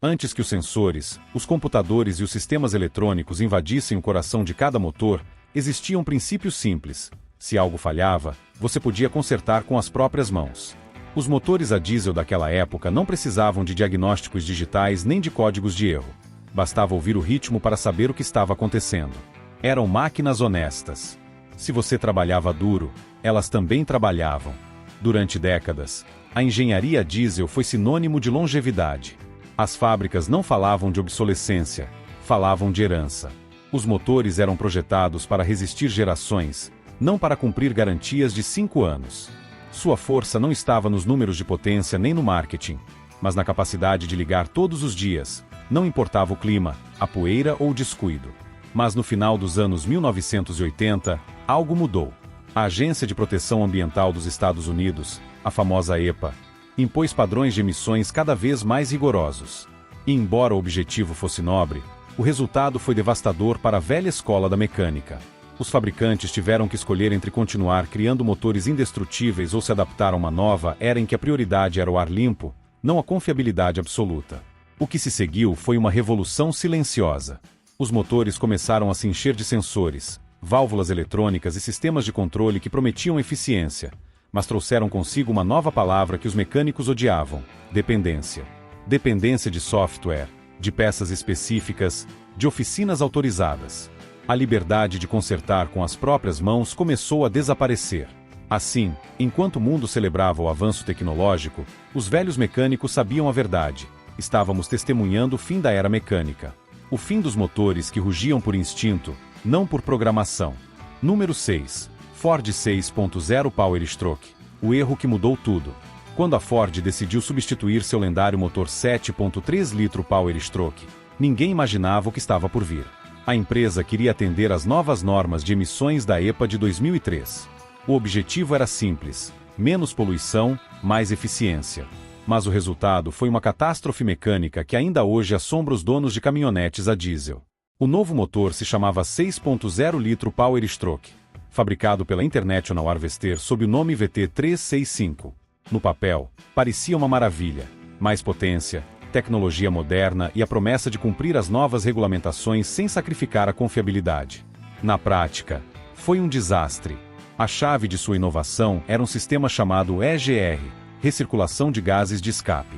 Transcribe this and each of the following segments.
Antes que os sensores, os computadores e os sistemas eletrônicos invadissem o coração de cada motor, existia um princípio simples. Se algo falhava, você podia consertar com as próprias mãos. Os motores a diesel daquela época não precisavam de diagnósticos digitais nem de códigos de erro. Bastava ouvir o ritmo para saber o que estava acontecendo. Eram máquinas honestas. Se você trabalhava duro, elas também trabalhavam. Durante décadas, a engenharia a diesel foi sinônimo de longevidade. As fábricas não falavam de obsolescência, falavam de herança. Os motores eram projetados para resistir gerações, não para cumprir garantias de 5 anos. Sua força não estava nos números de potência nem no marketing, mas na capacidade de ligar todos os dias, não importava o clima, a poeira ou o descuido. Mas no final dos anos 1980, algo mudou. A Agência de Proteção Ambiental dos Estados Unidos, a famosa EPA, impôs padrões de emissões cada vez mais rigorosos. E embora o objetivo fosse nobre, o resultado foi devastador para a velha escola da mecânica. Os fabricantes tiveram que escolher entre continuar criando motores indestrutíveis ou se adaptar a uma nova era em que a prioridade era o ar limpo, não a confiabilidade absoluta. O que se seguiu foi uma revolução silenciosa. Os motores começaram a se encher de sensores, válvulas eletrônicas e sistemas de controle que prometiam eficiência, mas trouxeram consigo uma nova palavra que os mecânicos odiavam: dependência. Dependência de software, de peças específicas, de oficinas autorizadas. A liberdade de consertar com as próprias mãos começou a desaparecer. Assim, enquanto o mundo celebrava o avanço tecnológico, os velhos mecânicos sabiam a verdade. Estávamos testemunhando o fim da era mecânica. O fim dos motores que rugiam por instinto, não por programação. Número 6. Ford 6.0 Power Stroke. O erro que mudou tudo. Quando a Ford decidiu substituir seu lendário motor 7.3 litro Power Stroke, ninguém imaginava o que estava por vir. A empresa queria atender às novas normas de emissões da EPA de 2003. O objetivo era simples: menos poluição, mais eficiência. Mas o resultado foi uma catástrofe mecânica que ainda hoje assombra os donos de caminhonetes a diesel. O novo motor se chamava 6.0 litro Power Stroke, fabricado pela International Harvester sob o nome VT365. No papel, parecia uma maravilha: mais potência, tecnologia moderna e a promessa de cumprir as novas regulamentações sem sacrificar a confiabilidade. Na prática, foi um desastre. A chave de sua inovação era um sistema chamado EGR, recirculação de gases de escape.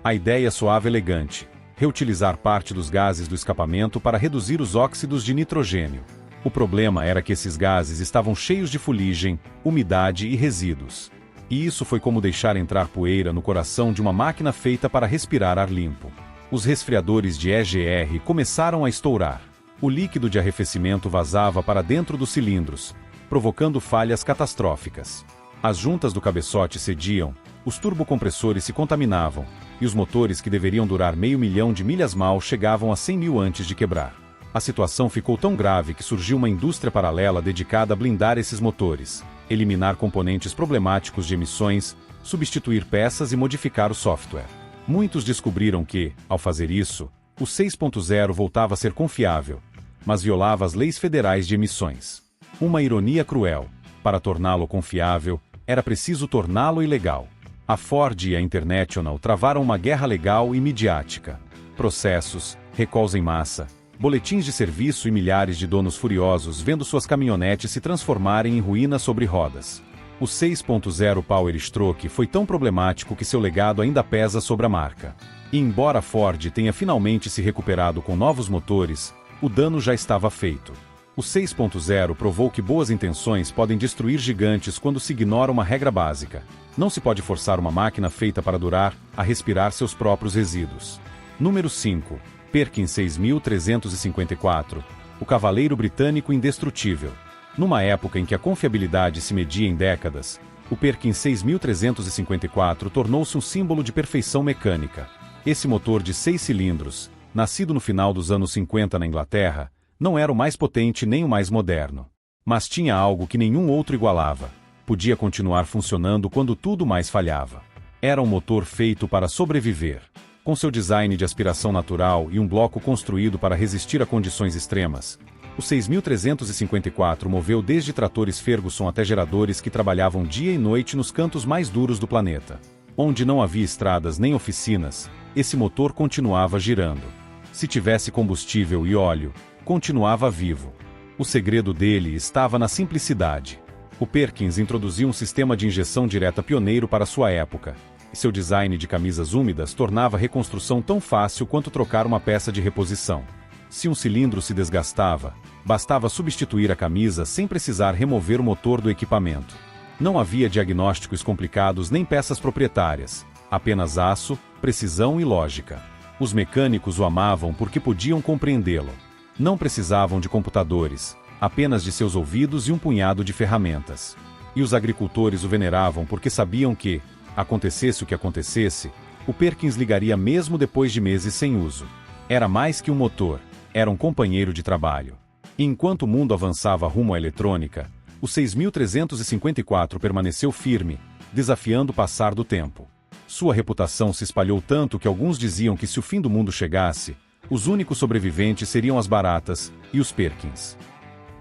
A ideia soava elegante: reutilizar parte dos gases do escapamento para reduzir os óxidos de nitrogênio. O problema era que esses gases estavam cheios de fuligem, umidade e resíduos. E isso foi como deixar entrar poeira no coração de uma máquina feita para respirar ar limpo. Os resfriadores de EGR começaram a estourar. O líquido de arrefecimento vazava para dentro dos cilindros, provocando falhas catastróficas. As juntas do cabeçote cediam, os turbocompressores se contaminavam, e os motores que deveriam durar 500 mil de milhas mal chegavam a 100 mil antes de quebrar. A situação ficou tão grave que surgiu uma indústria paralela dedicada a blindar esses motores, eliminar componentes problemáticos de emissões, substituir peças e modificar o software. Muitos descobriram que, ao fazer isso, o 6.0 voltava a ser confiável, mas violava as leis federais de emissões. Uma ironia cruel: para torná-lo confiável, era preciso torná-lo ilegal. A Ford e a International travaram uma guerra legal e midiática. Processos, recalls em massa, boletins de serviço e milhares de donos furiosos vendo suas caminhonetes se transformarem em ruínas sobre rodas. O 6.0 Power Stroke foi tão problemático que seu legado ainda pesa sobre a marca. E embora a Ford tenha finalmente se recuperado com novos motores, o dano já estava feito. O 6.0 provou que boas intenções podem destruir gigantes quando se ignora uma regra básica: não se pode forçar uma máquina feita para durar a respirar seus próprios resíduos. Número 5. Perkins 6354, o cavaleiro britânico indestrutível. Numa época em que a confiabilidade se media em décadas, o Perkins 6354 tornou-se um símbolo de perfeição mecânica. Esse motor de 6 cilindros, nascido no final dos anos 50 na Inglaterra, não era o mais potente nem o mais moderno. Mas tinha algo que nenhum outro igualava: podia continuar funcionando quando tudo mais falhava. Era um motor feito para sobreviver. Com seu design de aspiração natural e um bloco construído para resistir a condições extremas, o 6354 moveu desde tratores Ferguson até geradores que trabalhavam dia e noite nos cantos mais duros do planeta. Onde não havia estradas nem oficinas, esse motor continuava girando. Se tivesse combustível e óleo, continuava vivo. O segredo dele estava na simplicidade. O Perkins introduziu um sistema de injeção direta pioneiro para sua época, e seu design de camisas úmidas tornava a reconstrução tão fácil quanto trocar uma peça de reposição. Se um cilindro se desgastava, bastava substituir a camisa sem precisar remover o motor do equipamento. Não havia diagnósticos complicados nem peças proprietárias, apenas aço, precisão e lógica. Os mecânicos o amavam porque podiam compreendê-lo. Não precisavam de computadores, apenas de seus ouvidos e um punhado de ferramentas. E os agricultores o veneravam porque sabiam que, acontecesse o que acontecesse, o Perkins ligaria mesmo depois de meses sem uso. Era mais que um motor, era um companheiro de trabalho. E enquanto o mundo avançava rumo à eletrônica, o 6354 permaneceu firme, desafiando o passar do tempo. Sua reputação se espalhou tanto que alguns diziam que se o fim do mundo chegasse, os únicos sobreviventes seriam as baratas e os Perkins.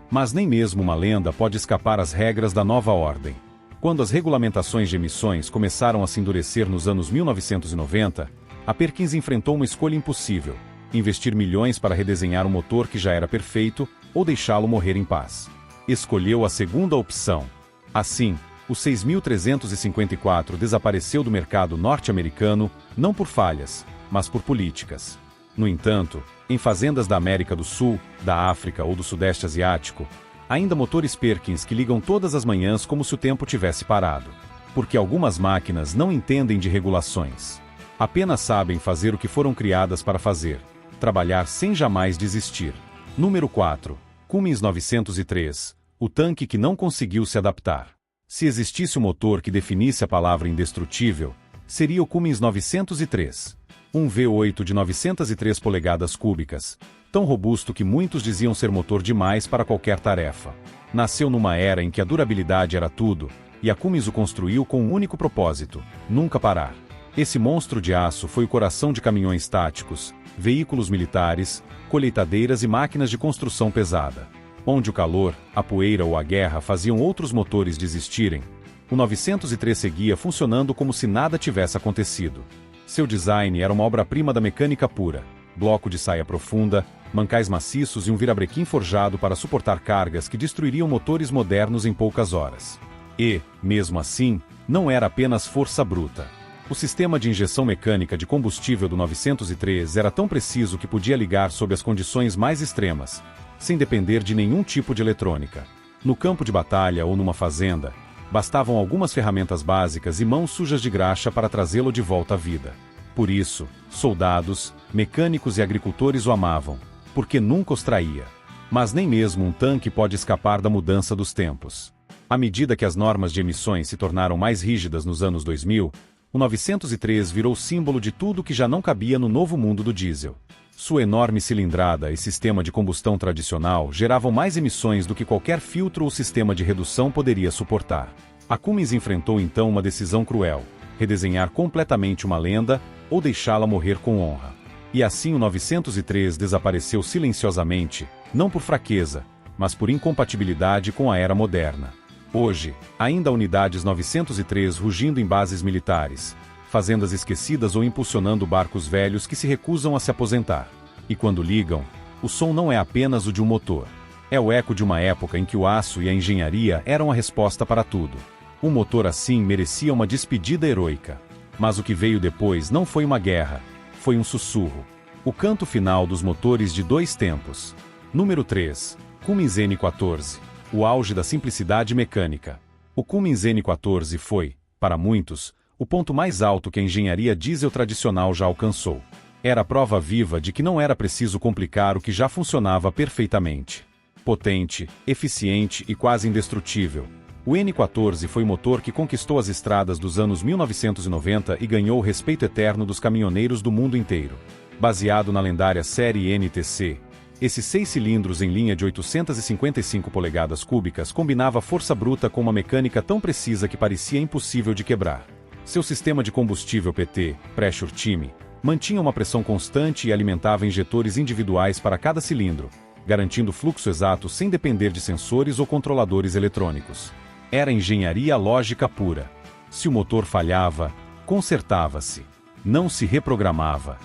Mas nem mesmo uma lenda pode escapar às regras da nova ordem. Quando as regulamentações de emissões começaram a se endurecer nos anos 1990, a Perkins enfrentou uma escolha impossível: investir milhões para redesenhar um motor que já era perfeito ou deixá-lo morrer em paz. Escolheu a segunda opção. Assim, o 6354 desapareceu do mercado norte-americano não por falhas, mas por políticas. No entanto, em fazendas da América do Sul, da África ou do Sudeste Asiático, ainda motores Perkins que ligam todas as manhãs como se o tempo tivesse parado. Porque algumas máquinas não entendem de regulações. Apenas sabem fazer o que foram criadas para fazer: trabalhar sem jamais desistir. Número 4. Cummins 903, o tanque que não conseguiu se adaptar. Se existisse um motor que definisse a palavra indestrutível, seria o Cummins 903. Um V8 de 903 polegadas cúbicas, tão robusto que muitos diziam ser motor demais para qualquer tarefa. Nasceu numa era em que a durabilidade era tudo, e a Cummins o construiu com um único propósito: nunca parar. Esse monstro de aço foi o coração de caminhões táticos, veículos militares, colheitadeiras e máquinas de construção pesada. Onde o calor, a poeira ou a guerra faziam outros motores desistirem, o 903 seguia funcionando como se nada tivesse acontecido. Seu design era uma obra-prima da mecânica pura: bloco de saia profunda, mancais maciços e um virabrequim forjado para suportar cargas que destruiriam motores modernos em poucas horas. E, mesmo assim, não era apenas força bruta. O sistema de injeção mecânica de combustível do 903 era tão preciso que podia ligar sob as condições mais extremas, sem depender de nenhum tipo de eletrônica. No campo de batalha ou numa fazenda, bastavam algumas ferramentas básicas e mãos sujas de graxa para trazê-lo de volta à vida. Por isso, soldados, mecânicos e agricultores o amavam, porque nunca os traía. Mas nem mesmo um tanque pode escapar da mudança dos tempos. À medida que as normas de emissões se tornaram mais rígidas nos anos 2000, o 903 virou símbolo de tudo que já não cabia no novo mundo do diesel. Sua enorme cilindrada e sistema de combustão tradicional geravam mais emissões do que qualquer filtro ou sistema de redução poderia suportar. A Cummins enfrentou então uma decisão cruel: redesenhar completamente uma lenda ou deixá-la morrer com honra. E assim o 903 desapareceu silenciosamente, não por fraqueza, mas por incompatibilidade com a era moderna. Hoje, ainda há unidades 903 rugindo em bases militares, fazendas esquecidas ou impulsionando barcos velhos que se recusam a se aposentar. E quando ligam, o som não é apenas o de um motor. É o eco de uma época em que o aço e a engenharia eram a resposta para tudo. Um motor assim merecia uma despedida heroica. Mas o que veio depois não foi uma guerra, foi um sussurro. O canto final dos motores de dois tempos. Número 3. Cummins N14. O auge da simplicidade mecânica. O Cummins N14 foi, para muitos, o ponto mais alto que a engenharia diesel tradicional já alcançou. Era a prova viva de que não era preciso complicar o que já funcionava perfeitamente. Potente, eficiente e quase indestrutível, o N14 foi o motor que conquistou as estradas dos anos 1990 e ganhou o respeito eterno dos caminhoneiros do mundo inteiro. Baseado na lendária série NTC, esses 6 cilindros em linha de 855 polegadas cúbicas combinava força bruta com uma mecânica tão precisa que parecia impossível de quebrar. Seu sistema de combustível PT, Pressure Team, mantinha uma pressão constante e alimentava injetores individuais para cada cilindro, garantindo fluxo exato sem depender de sensores ou controladores eletrônicos. Era engenharia lógica pura. Se o motor falhava, consertava-se. Não se reprogramava.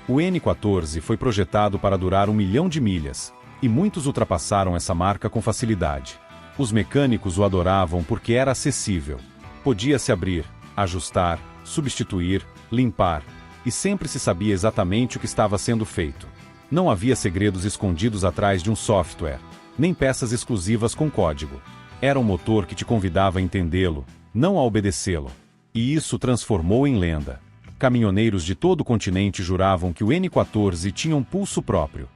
O N14 foi projetado para durar 1 milhão de milhas, e muitos ultrapassaram essa marca com facilidade. Os mecânicos o adoravam porque era acessível. Podia-se abrir, ajustar, substituir, limpar, e sempre se sabia exatamente o que estava sendo feito. Não havia segredos escondidos atrás de um software, nem peças exclusivas com código. Era um motor que te convidava a entendê-lo, não a obedecê-lo. E isso transformou em lenda. Caminhoneiros de todo o continente juravam que o N14 tinha um pulso próprio.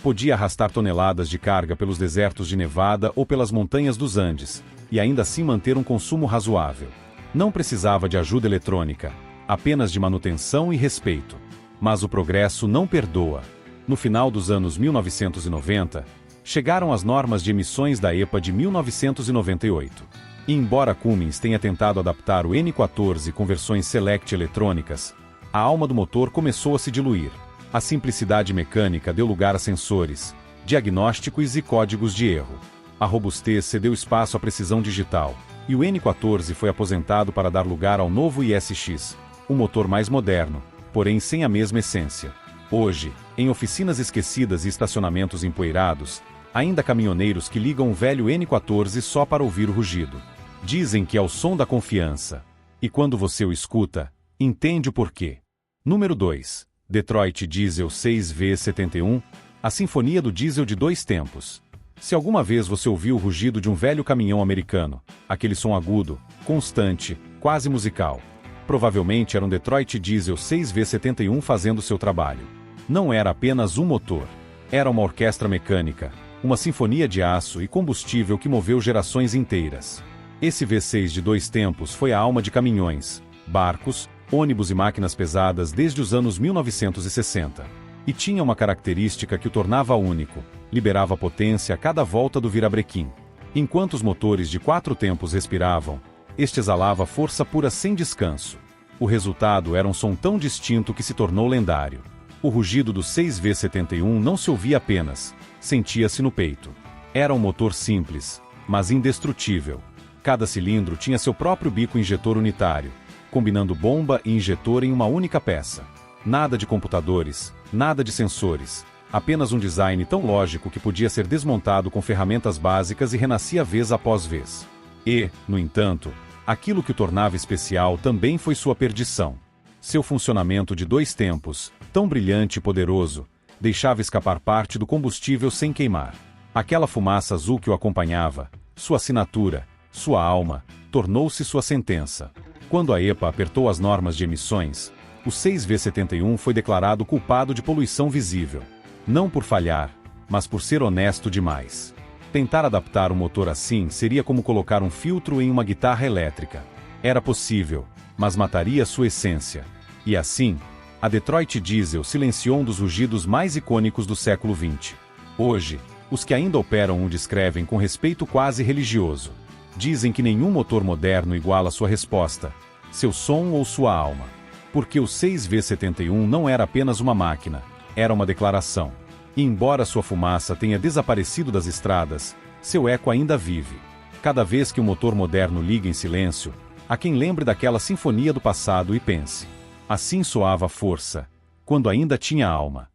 Podia arrastar toneladas de carga pelos desertos de Nevada ou pelas montanhas dos Andes, e ainda assim manter um consumo razoável. Não precisava de ajuda eletrônica, apenas de manutenção e respeito. Mas o progresso não perdoa. No final dos anos 1990, chegaram as normas de emissões da EPA de 1998. E embora Cummins tenha tentado adaptar o N14 com versões Select eletrônicas, a alma do motor começou a se diluir. A simplicidade mecânica deu lugar a sensores, diagnósticos e códigos de erro. A robustez cedeu espaço à precisão digital, e o N14 foi aposentado para dar lugar ao novo ISX, um motor mais moderno, porém sem a mesma essência. Hoje, em oficinas esquecidas e estacionamentos empoeirados, ainda há caminhoneiros que ligam o velho N14 só para ouvir o rugido. Dizem que é o som da confiança. E quando você o escuta, entende o porquê. Número 2. Detroit Diesel 6V71, a sinfonia do diesel de 2 tempos. Se alguma vez você ouviu o rugido de um velho caminhão americano, aquele som agudo, constante, quase musical, provavelmente era um Detroit Diesel 6V71 fazendo seu trabalho. Não era apenas um motor. Era uma orquestra mecânica, uma sinfonia de aço e combustível que moveu gerações inteiras. Esse V6 de 2 tempos foi a alma de caminhões, barcos, ônibus e máquinas pesadas desde os anos 1960. E tinha uma característica que o tornava único: liberava potência a cada volta do virabrequim. Enquanto os motores de 4 tempos respiravam, este exalava força pura sem descanso. O resultado era um som tão distinto que se tornou lendário. O rugido do 6V71 não se ouvia apenas, sentia-se no peito. Era um motor simples, mas indestrutível. Cada cilindro tinha seu próprio bico injetor unitário, combinando bomba e injetor em uma única peça. Nada de computadores, nada de sensores, apenas um design tão lógico que podia ser desmontado com ferramentas básicas e renascia vez após vez. E, no entanto, aquilo que o tornava especial também foi sua perdição. Seu funcionamento de 2 tempos, tão brilhante e poderoso, deixava escapar parte do combustível sem queimar. Aquela fumaça azul que o acompanhava, sua assinatura, sua alma, tornou-se sua sentença. Quando a EPA apertou as normas de emissões, o 6V71 foi declarado culpado de poluição visível. Não por falhar, mas por ser honesto demais. Tentar adaptar o motor assim seria como colocar um filtro em uma guitarra elétrica. Era possível, mas mataria sua essência. E assim, a Detroit Diesel silenciou um dos rugidos mais icônicos do século XX. Hoje, os que ainda operam o descrevem com respeito quase religioso. Dizem que nenhum motor moderno iguala sua resposta, seu som ou sua alma. Porque o 6V71 não era apenas uma máquina, era uma declaração. E embora sua fumaça tenha desaparecido das estradas, seu eco ainda vive. Cada vez que um motor moderno liga em silêncio, há quem lembre daquela sinfonia do passado e pense: assim soava a força, quando ainda tinha alma.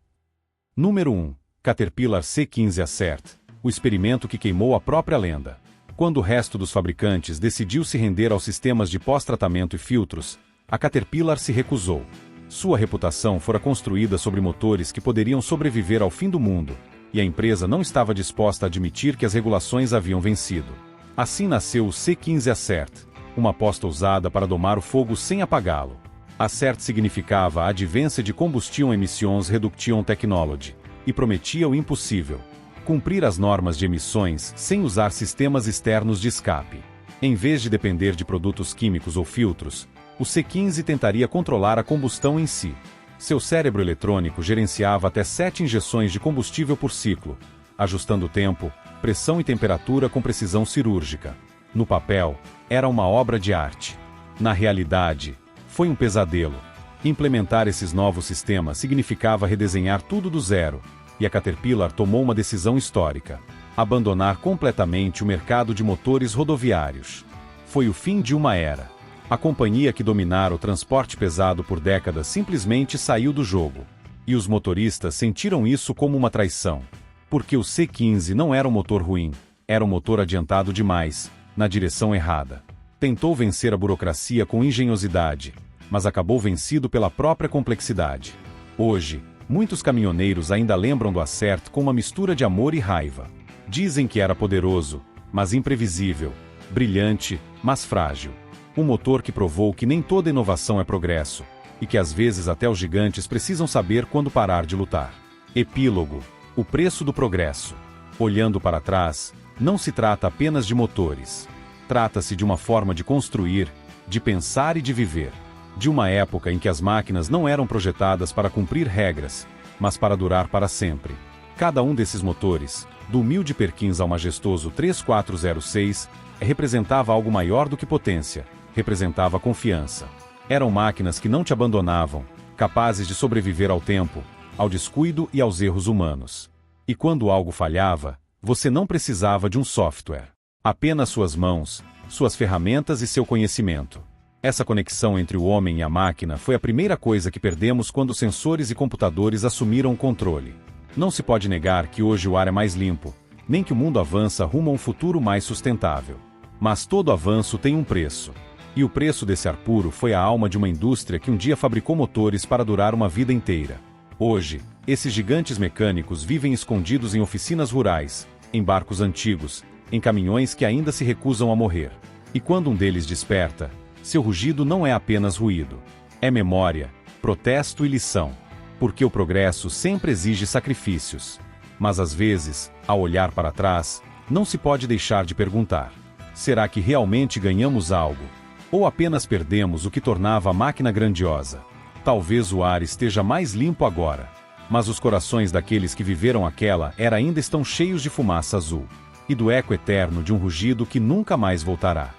Número 1. Caterpillar C15 Acert, o experimento que queimou a própria lenda. Quando o resto dos fabricantes decidiu se render aos sistemas de pós-tratamento e filtros, a Caterpillar se recusou. Sua reputação fora construída sobre motores que poderiam sobreviver ao fim do mundo, e a empresa não estava disposta a admitir que as regulações haviam vencido. Assim nasceu o C15 Acert, uma aposta ousada para domar o fogo sem apagá-lo. Acert significava Advanced Combustion Emissions Reduction Technology, e prometia o impossível: cumprir as normas de emissões sem usar sistemas externos de escape. Em vez de depender de produtos químicos ou filtros, o C15 tentaria controlar a combustão em si. Seu cérebro eletrônico gerenciava até 7 injeções de combustível por ciclo, ajustando tempo, pressão e temperatura com precisão cirúrgica. No papel, era uma obra de arte. Na realidade, foi um pesadelo. Implementar esses novos sistemas significava redesenhar tudo do zero, e a Caterpillar tomou uma decisão histórica: abandonar completamente o mercado de motores rodoviários. Foi o fim de uma era. A companhia que dominara o transporte pesado por décadas simplesmente saiu do jogo. E os motoristas sentiram isso como uma traição. Porque o C15 não era um motor ruim, era um motor adiantado demais, na direção errada. Tentou vencer a burocracia com engenhosidade, mas acabou vencido pela própria complexidade. Hoje, muitos caminhoneiros ainda lembram do Acert com uma mistura de amor e raiva. Dizem que era poderoso, mas imprevisível, brilhante, mas frágil. Um motor que provou que nem toda inovação é progresso, e que às vezes até os gigantes precisam saber quando parar de lutar. Epílogo: o preço do progresso. Olhando para trás, não se trata apenas de motores. Trata-se de uma forma de construir, de pensar e de viver. De uma época em que as máquinas não eram projetadas para cumprir regras, mas para durar para sempre. Cada um desses motores, do humilde Perkins ao majestoso 3406, representava algo maior do que potência, representava confiança. Eram máquinas que não te abandonavam, capazes de sobreviver ao tempo, ao descuido e aos erros humanos. E quando algo falhava, você não precisava de um software. Apenas suas mãos, suas ferramentas e seu conhecimento. Essa conexão entre o homem e a máquina foi a primeira coisa que perdemos quando sensores e computadores assumiram o controle. Não se pode negar que hoje o ar é mais limpo, nem que o mundo avança rumo a um futuro mais sustentável. Mas todo avanço tem um preço. E o preço desse ar puro foi a alma de uma indústria que um dia fabricou motores para durar uma vida inteira. Hoje, esses gigantes mecânicos vivem escondidos em oficinas rurais, em barcos antigos, em caminhões que ainda se recusam a morrer. E quando um deles desperta, seu rugido não é apenas ruído. É memória, protesto e lição. Porque o progresso sempre exige sacrifícios. Mas às vezes, ao olhar para trás, não se pode deixar de perguntar: será que realmente ganhamos algo? Ou apenas perdemos o que tornava a máquina grandiosa? Talvez o ar esteja mais limpo agora. Mas os corações daqueles que viveram aquela era ainda estão cheios de fumaça azul. E do eco eterno de um rugido que nunca mais voltará.